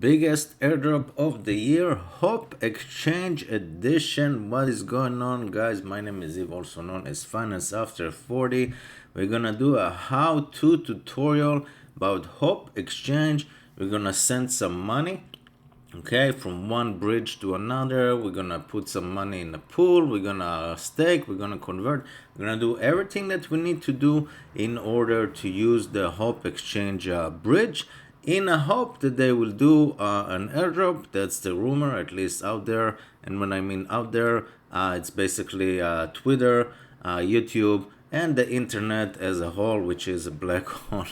Biggest airdrop of the year, Hope Exchange Edition. What is going on, guys? My name is Eve, also known as Finance After 40. We're gonna do a how-to tutorial about Hope Exchange. We're gonna send some money, okay, from one bridge to another. We're gonna put some money in the pool. We're gonna stake. We're gonna convert. We're gonna do everything that we need to do in order to use the Hope Exchange bridge, in a hope that they will do an airdrop. That's the rumor, at least out there. And when I mean out there, it's basically Twitter, YouTube, and the internet as a whole, which is a black hole.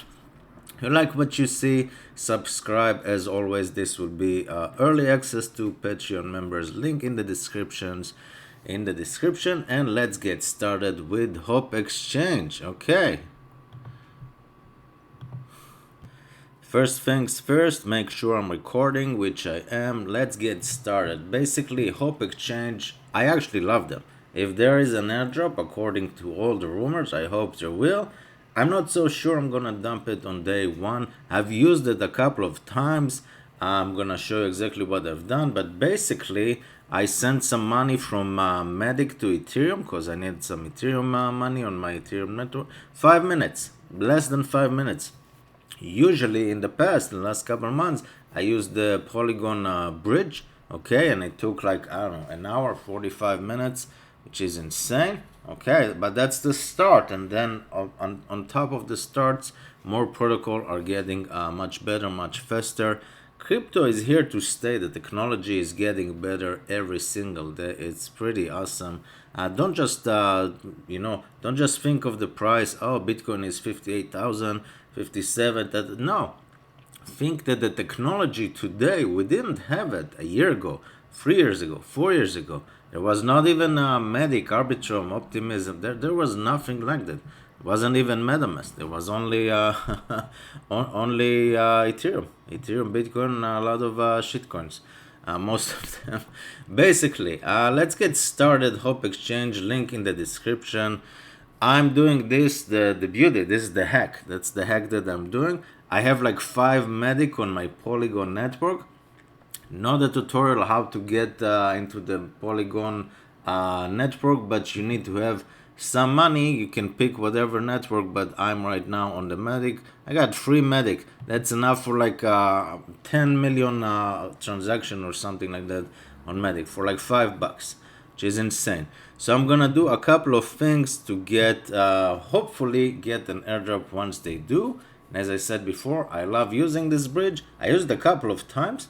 If you like what you see, subscribe. As always, this will be early access to Patreon members. Link in the description. And let's get started with Hope Exchange. Okay. First things first, make sure I'm recording, which I am. Let's get started. Basically, Hope Exchange, I actually love them. If there is an airdrop, according to all the rumors, I hope there will. I'm not so sure I'm gonna dump it on day one. I've used it a couple of times. I'm gonna show you exactly what I've done, but basically, I sent some money from Medic to Ethereum because I need some Ethereum money on my Ethereum network. 5 minutes, less than 5 minutes. Usually in the past, in the last couple of months, I used the Polygon bridge, okay, and it took like, I don't know, an hour, 45 minutes, which is insane, okay, but that's the start. And then on top of the starts, more protocol are getting much better, much faster. Crypto is here to stay. The technology is getting better every single day. It's pretty awesome. Don't just don't just think of the price. Oh, Bitcoin is 58,000, 57. No, think that the technology today, we didn't have it a year ago, 3 years ago, 4 years ago. There was not even Medic, Arbitrum, Optimism. There was nothing like that. It wasn't even MetaMask. There was only Ethereum, Bitcoin, a lot of shitcoins. Most of them. Basically, let's get started. Hope Exchange, link in the description. I'm doing this, the beauty, this is the hack. That's the hack that I'm doing. I have like 5 Medic on my Polygon network. Not a tutorial how to get into the Polygon network, but you need to have some money. You can pick whatever network, but I'm right now on the Medic. I got 3 Medic. That's enough for like 10 million transaction or something like that on Medic for like $5, which is insane. So I'm gonna do a couple of things to get, hopefully get an airdrop once they do. And as I said before, I love using this bridge. I used a couple of times.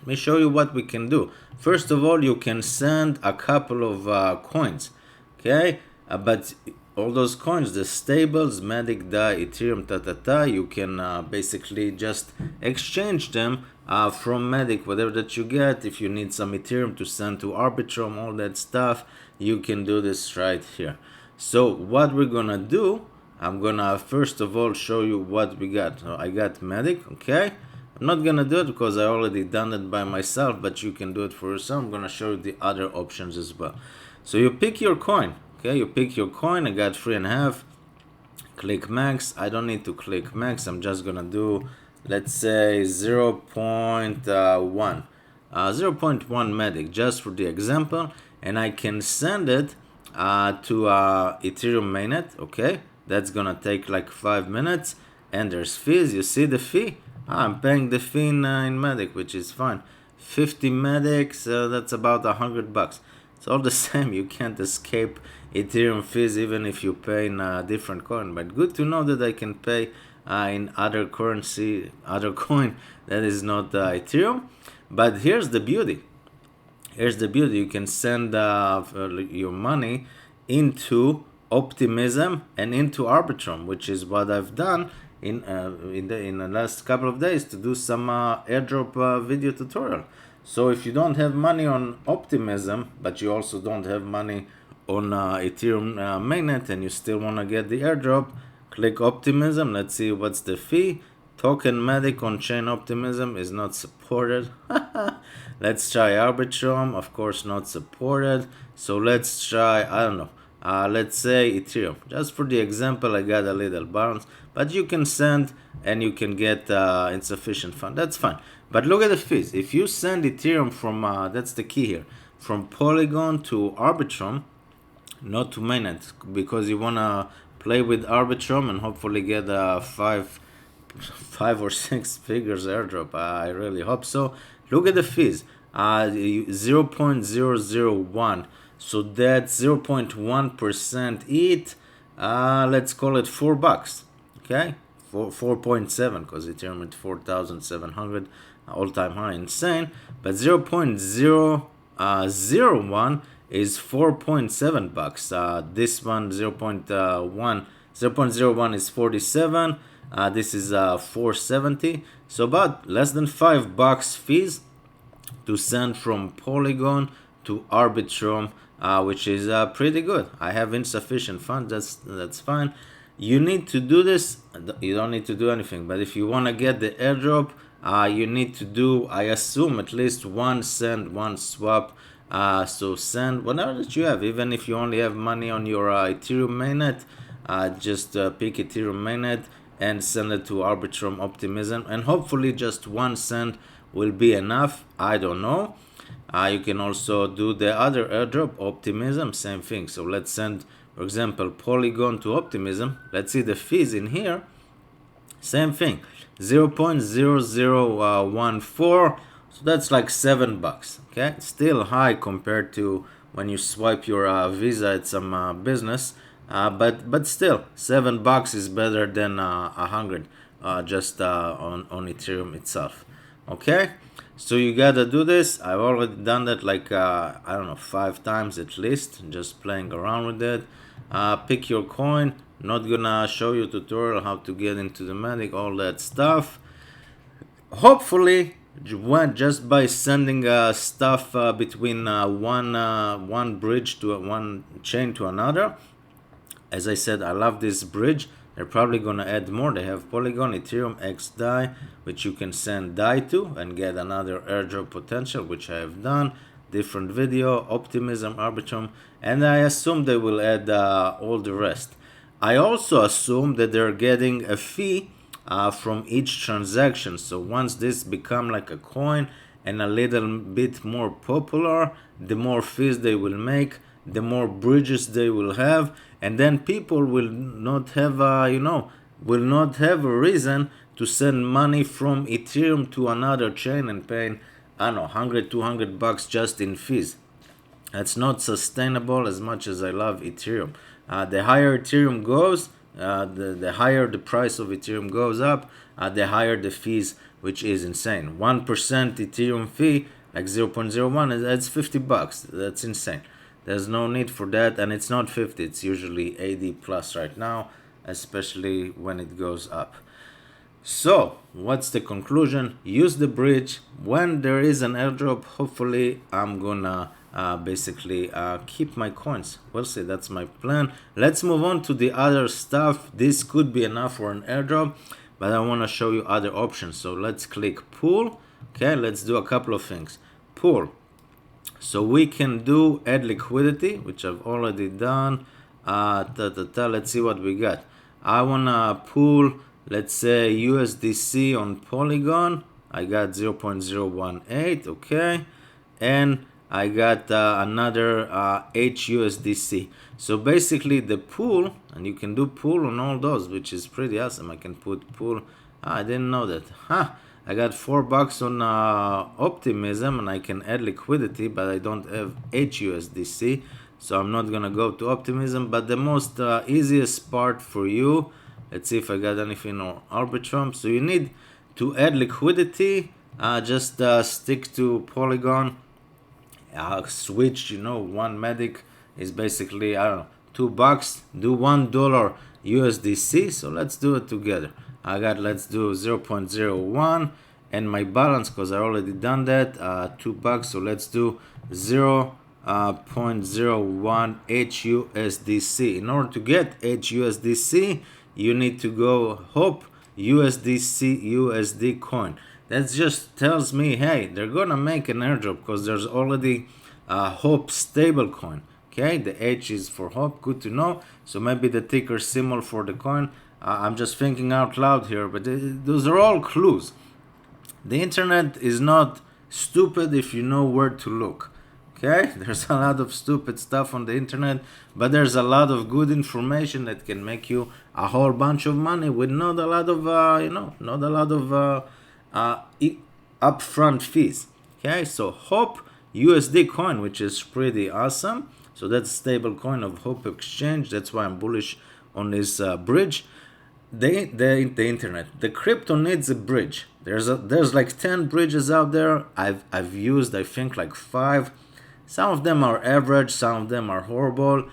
Let me show you what we can do. First of all, you can send a couple of coins, okay? But all those coins, the stables, Medic, DAI, Ethereum, you can basically just exchange them from Medic, whatever that you get. If you need some Ethereum to send to Arbitrum, all that stuff, you can do this right here. So what we're gonna do, I'm gonna first of all show you what we got. So I got Medic, okay? I'm not gonna do it because I already done it by myself, but you can do it for yourself. I'm gonna show you the other options as well. So you pick your coin, okay? You pick your coin. I got 3.5. Click max. I don't need to click max. I'm just gonna do, let's say 0.1, 0.1 Medic, just for the example, and I can send it to Ethereum mainnet, okay? That's gonna take like 5 minutes, and there's fees. You see the fee? I'm paying the fee in Medic, which is fine. 50 Medics, that's about $100. It's all the same. You can't escape Ethereum fees even if you pay in a different coin. But good to know that I can pay in other currency, other coin that is not Ethereum. But here's the beauty. Here's the beauty. You can send your money into Optimism and into Arbitrum, which is what I've done in the last couple of days to do some airdrop video tutorial. So if you don't have money on Optimism, but you also don't have money on Ethereum mainnet, and you still want to get the airdrop, click Optimism. Let's see what's the fee. Token Medic on chain Optimism is not supported. Let's try Arbitrum, of course not supported. So let's try, I don't know, let's say Ethereum. Just for the example, I got a little balance, but you can send and you can get insufficient fund. That's fine. But look at the fees. If you send Ethereum from, that's the key here, from Polygon to Arbitrum, not to mainnet, because you wanna play with Arbitrum and hopefully get a five or six figures airdrop. I really hope so. Look at the fees, 0.001. So that's 0.1% ETH. Let's call it $4. Okay, 4.7 because Ethereum at 4,700 all-time high, insane. But 0.001 is $4.7. This one 0.01 is 47. This is 470. So about less than $5 fees to send from Polygon to Arbitrum, which is pretty good. I have insufficient funds. That's fine. You need to do this. You don't need to do anything. But if you want to get the airdrop, you need to do, I assume, at least one send, one swap. So send whatever that you have. Even if you only have money on your Ethereum mainnet, just pick Ethereum mainnet and send it to Arbitrum Optimism. And hopefully just one cent will be enough. I don't know. You can also do the other airdrop, Optimism, same thing. So let's send, for example, Polygon to Optimism. Let's see the fees in here. Same thing, 0.0014. So that's like $7. Okay, still high compared to when you swipe your Visa at some business. But still, $7 is better than 100 just on Ethereum itself. Okay, so you gotta do this. I've already done that like I don't know, 5 times at least, just playing around with it. Pick your coin. Not gonna show you a tutorial how to get into the Matic, all that stuff. Hopefully, just by sending stuff between one bridge to one chain to another. As I said, I love this bridge. They're probably gonna add more. They have Polygon, Ethereum, XDAI, which you can send DAI to and get another airdrop potential, which I have done. Different video, Optimism, Arbitrum, and I assume they will add all the rest. I also assume that they're getting a fee from each transaction. So once this become like a coin and a little bit more popular, the more fees they will make, the more bridges they will have, and then people will not have will not have a reason to send money from Ethereum to another chain and paying, I don't know, $100-200 just in fees. That's not sustainable. As much as I love Ethereum, the higher Ethereum goes, the higher the price of Ethereum goes up, the higher the fees, which is insane. 1% Ethereum fee, like 0.01, that's $50. That's insane. There's no need for that, and it's not 50, it's usually 80 plus right now, especially when it goes up. So, what's the conclusion? Use the bridge. When there is an airdrop, hopefully I'm gonna basically keep my coins. We'll see, that's my plan. Let's move on to the other stuff. This could be enough for an airdrop, but I want to show you other options. So let's click pool. Okay, let's do a couple of things. Pool. So we can do add liquidity, which I've already done. Let's see what we got. I wanna pool, let's say USDC on Polygon. I got 0.018, okay, and I got another HUSDC. So basically the pool, and you can do pool on all those, which is pretty awesome. I can put pool. I didn't know that. I got $4 on Optimism, and I can add liquidity, but I don't have HUSDC, so I'm not gonna go to Optimism. But the most easiest part for you, let's see if I got anything on Arbitrum. So you need to add liquidity, just stick to Polygon, switch, one Matic is basically, I don't know, $2, do $1 USDC, so let's do it together. Let's do 0.01, and my balance, because I already done that, $2, so let's do 0.01 HUSDC. In order to get HUSDC, you need to go HOP USDC USD coin. That just tells me, hey, they're gonna make an airdrop, because there's already HOP stable coin. Okay, the H is for hope, good to know. So maybe the ticker symbol for the coin. I'm just thinking out loud here, but those are all clues. The internet is not stupid if you know where to look. Okay, there's a lot of stupid stuff on the internet, but there's a lot of good information that can make you a whole bunch of money with not a lot of, not a lot of upfront fees. Okay, so Hope USD coin, which is pretty awesome. So that's stable coin of Hope Exchange. That's why I'm bullish on this bridge. The internet, the crypto needs a bridge. There's like 10 bridges out there. I've used, I think, like 5. Some of them are average, some of them are horrible.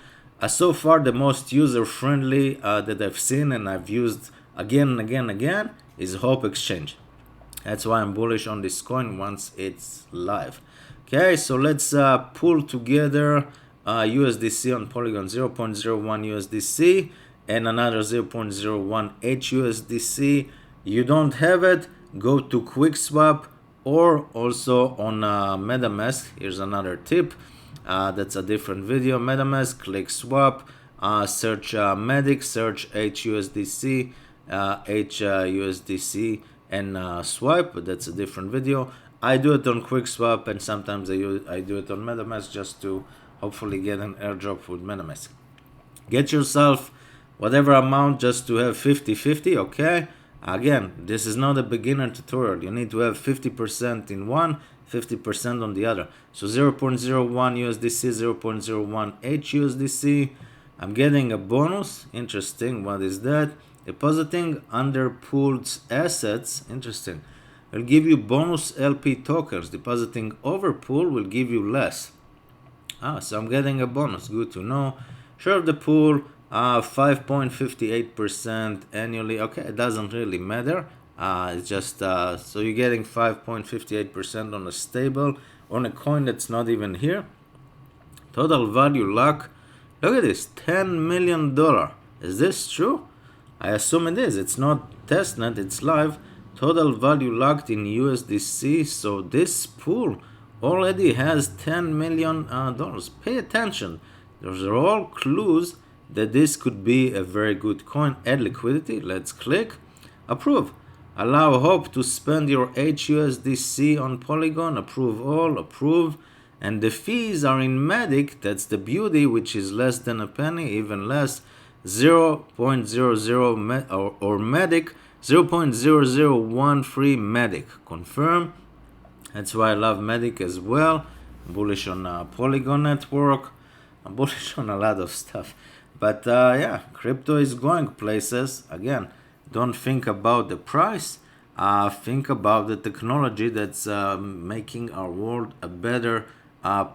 So far, the most user friendly that I've seen and I've used again and again and again is Hope Exchange. That's why I'm bullish on this coin once it's live. Okay, so let's pull together USDC on Polygon, 0.01 USDC and another 0.01 HUSDC. You don't have it, go to QuickSwap or also on MetaMask. Here's another tip. That's a different video. MetaMask, click swap, search Medic, search HUSDC, HUSDC, and swipe. But that's a different video. I do it on QuickSwap, and sometimes I do it on MetaMask just to hopefully get an airdrop with MetaMask. Get yourself whatever amount just to have 50-50, okay? Again, this is not a beginner tutorial. You need to have 50% in one, 50% on the other. So 0.01 USDC, 0.01 HUSDC. I'm getting a bonus. Interesting. What is that? Depositing under pooled assets. Interesting. Will give you bonus LP tokens. Depositing over pool will give you less. So I'm getting a bonus. Good to know. Share of the pool. 5.58% annually. Okay, it doesn't really matter. It's just so you're getting 5.58% on a stable, on a coin that's not even here. Total value lock. Look at this, $10 million. Is this true? I assume it is. It's not testnet, it's live. Total value locked in USDC. So this pool already has $10 million. Pay attention. Those are all clues that this could be a very good coin. Add liquidity. Let's click. Approve. Allow Hope to spend your HUSDC on Polygon. Approve all. Approve. And the fees are in Medic. That's the beauty, which is less than a penny, even less. 0.00 or Medic. 0.0013 Medic. Confirm. That's why I love Medic as well. I'm bullish on Polygon Network. I'm bullish on a lot of stuff. But yeah, crypto is going places. Again, don't think about the price. Think about the technology that's making our world a better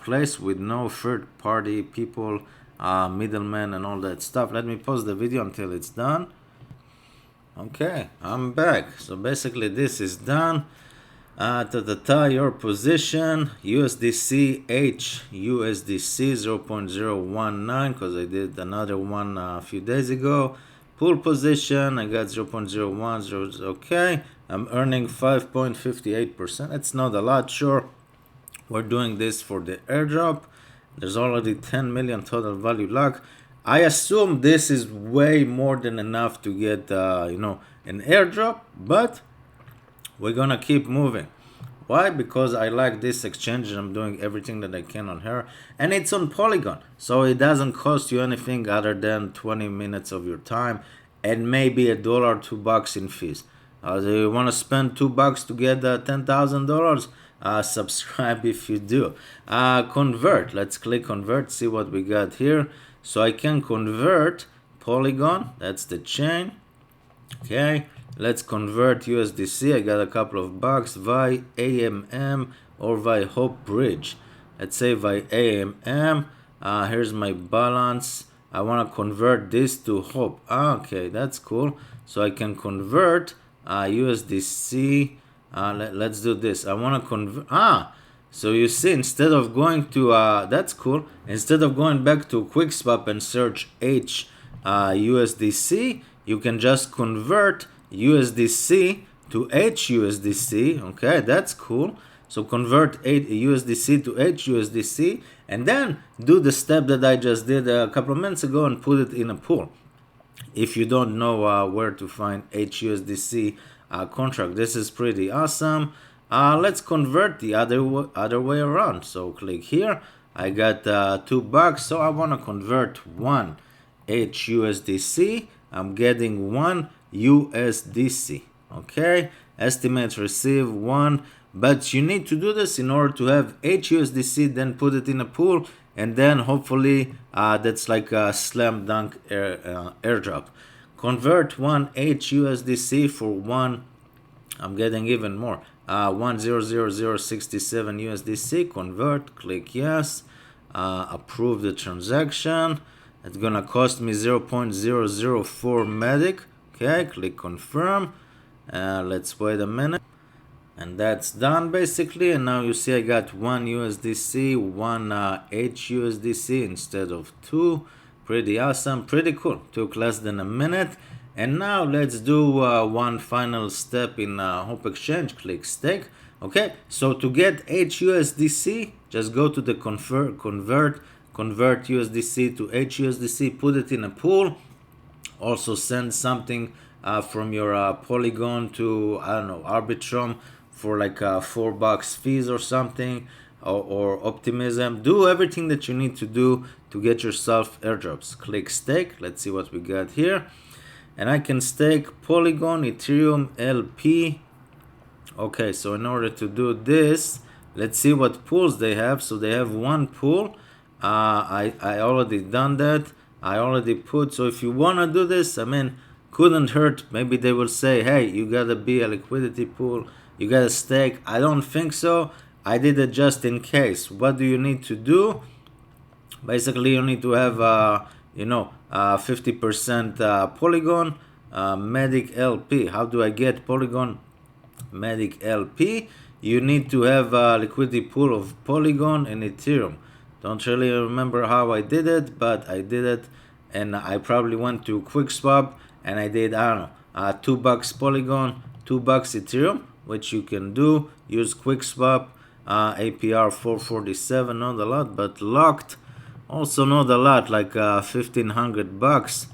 place with no third-party people, middlemen, and all that stuff. Let me pause the video until it's done. Okay, I'm back. So basically, this is done. Your position USDC HUSDC 0.019 because I did another one a few days ago. Pool position I got 0.01. Okay, I'm earning 5.58%. It's not a lot, sure. We're doing this for the airdrop. There's already 10 million total value lock. I assume this is way more than enough to get an airdrop, but we're gonna keep moving. Why? Because I like this exchange and I'm doing everything that I can on her. And it's on Polygon. So it doesn't cost you anything other than 20 minutes of your time and maybe $1 or $2 in fees. So you want to spend $2 to get $10,000? Subscribe if you do. Convert. Let's click convert, see what we got here. So I can convert Polygon. That's the chain. Okay. Let's convert USDC. I got a couple of bucks via AMM or via Hope Bridge. Let's say via AMM. Here's my balance. I want to convert this to Hope. Okay, that's cool. So I can convert USDC. Let's do this. I want to convert. So you see, instead of going to that's cool. Instead of going back to QuickSwap and search USDC, you can just convert USDC to HUSDC. Okay, that's cool. So convert USDC to HUSDC, and then do the step that I just did a couple of minutes ago and put it in a pool. If you don't know where to find HUSDC contract, this is pretty awesome. Let's convert the other way around. So click here. I got $2, so I want to convert one HUSDC. I'm getting one USDC. Okay, estimate receive one, but you need to do this in order to have HUSDC, then put it in a pool, and then hopefully that's like a slam dunk airdrop. Convert one HUSDC for one. I'm getting even more. 100067 USDC. Convert. Click yes. Approve the transaction. It's gonna cost me 0.004 medic. Okay. Click confirm. Let's wait a minute. And that's done basically. And now you see I got one USDC, one HUSDC instead of two. Pretty awesome, pretty cool. Took less than a minute. And now let's do one final step in Hope Exchange. Click stake. Okay, so to get HUSDC, just go to the convert USDC to HUSDC, put it in a pool. Also send something from your Polygon to, I don't know, Arbitrum for like $4 fees or something, or Optimism. Do everything that you need to do to get yourself airdrops. Click stake. Let's see what we got here. And I can stake Polygon, Ethereum, LP. Okay, so in order to do this, let's see what pools they have. So they have one pool. I already done that. I already put. So if you want to do this, I mean, couldn't hurt. Maybe they will say, hey, you gotta be a liquidity pool, you gotta stake. I don't think so. I did it just in case. What do you need to do? Basically, you need to have 50% Polygon, Medic LP. How do I get Polygon Medic LP? You need to have a liquidity pool of Polygon and Ethereum. Don't really remember how I did it, but I did it, and I probably went to QuickSwap and I did, I don't know, $2 Polygon, $2 Ethereum, which you can do. Use QuickSwap, APR 447, not a lot, but locked, also not a lot, like $1,500.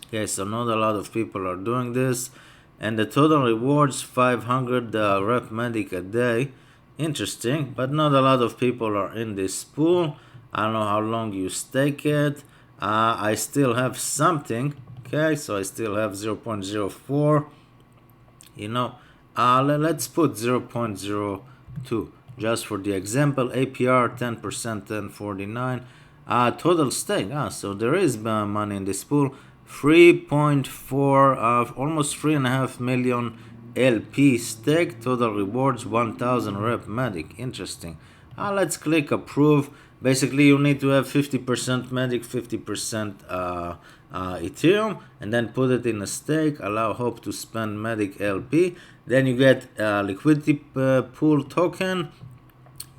Okay, so not a lot of people are doing this, and the total rewards 500 rep medic a day. Interesting, but not a lot of people are in this pool. I don't know how long you stake it. I still have something. Okay, so I still have 0.04. Let's put 0.02 just for the example. APR 10%, 1049. Total stake. So there is money in this pool. 3.4, almost 3.5 million LP stake. Total rewards 1000 rep medic. Interesting. Let's click approve. Basically, you need to have 50% medic, 50% Ethereum, and then put it in a stake. Allow Hope to spend medic LP. Then you get liquidity pool token.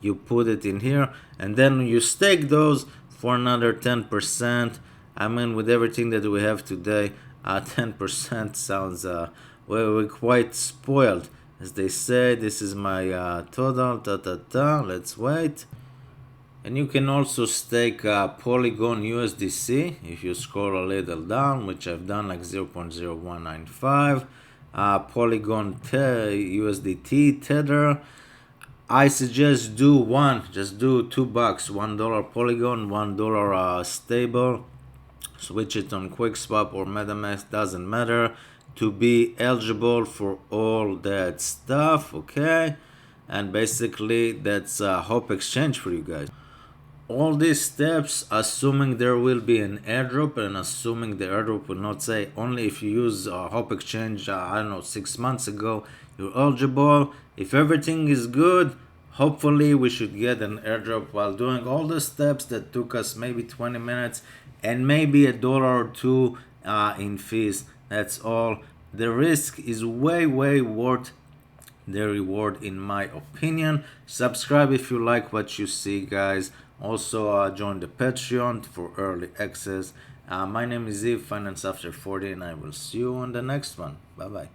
You put it in here, and then you stake those for another 10%. I mean, with everything that we have today, 10% sounds we're quite spoiled, as they say. This is my total. Let's wait. And you can also stake Polygon USDC if you scroll a little down, which I've done, like 0.0195. Polygon USDT Tether. I suggest do one, just do $2, $1 Polygon, $1 stable. Switch it on QuickSwap or MetaMask, doesn't matter, to be eligible for all that stuff. Okay, and basically that's Hope Exchange for you guys. All these steps, assuming there will be an airdrop, and assuming the airdrop will not say only if you use Hope Exchange, I don't know, 6 months ago, you're eligible. If everything is good, hopefully we should get an airdrop while doing all the steps that took us maybe 20 minutes and maybe $1 or $2 in fees. That's all. The risk is way worth the reward, in my opinion. Subscribe if you like what you see, guys. Also join the Patreon for early access. My name is Eve, Finance After 40, and I will see you on the next one. Bye bye.